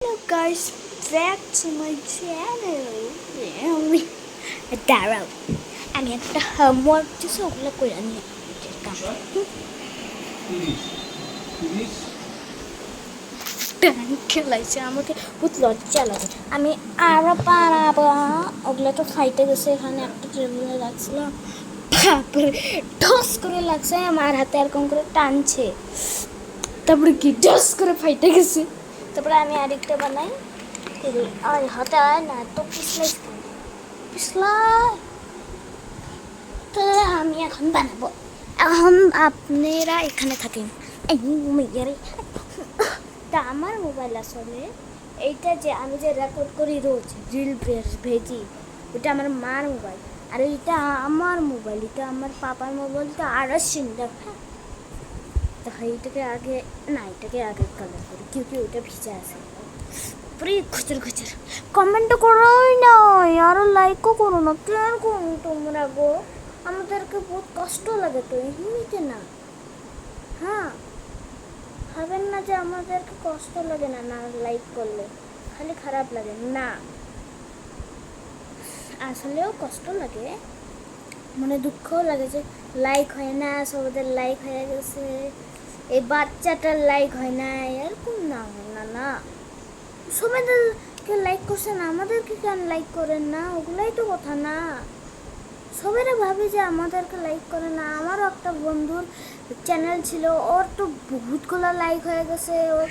Hello guys, back to my channel. দাঁড়াও আমি একটা হোমওয়ার্ক দিয়েছি ওগুলো করে নিয়ে খেলাইছে আমাকে বহুত লজ্জা লাগে আমি আরো পারাবো ওগুলো তো ফাইটে গেছে এখানে একটা টেবিলে লাগছিল তারপরে ঠস করে লাগছে আমার হাতে এরকম করে টানছে তারপরে কি ঠস করে ফাইটে গেছে তারপরে আমি আরেকটা বানাই আর হাতে আয় না তো পিছলাই তো আমি এখন বানাবো এখন আপনারা এখানে থাকেন তা আমার মোবাইল আসলে এইটা যে আমি যে রেকর্ড করি রোজ রিল ভেজি ওটা আমার মার মোবাইল আর এটা আমার মোবাইল এটা আমার পাপার মোবাইলটা আরও সুন্দর তো এইটাকে আগে না এটাকে আগে কালার করি কি ওটা ভিজা আছে পুরো খুচর খুচর কমেন্ট করোই না আরও লাইকও করো না কেন করুন তোমরা গো আমাদেরকে বহুত কষ্ট লাগে তো এমনিতে না হ্যাঁ ভাবেন না যে আমাদেরকে কষ্ট লাগে না না লাইক করলে খালি খারাপ লাগে না আসলেও কষ্ট লাগে মনে দুঃখও লাগে যে লাইক হয় না সবাদের লাইক হয়ে গেছে এই বাচ্চাটার লাইক হয় না এরকম না না না সবাইকে লাইক করছেন আমাদেরকে কেন লাইক করেন না ওগুলাই তো কথা না সবাই ভাবি যে আমাদেরকে লাইক করে না আমারও একটা বন্ধুর চ্যানেল ছিল ওর তো বহুতগুলো লাইক হয়ে গেছে ওর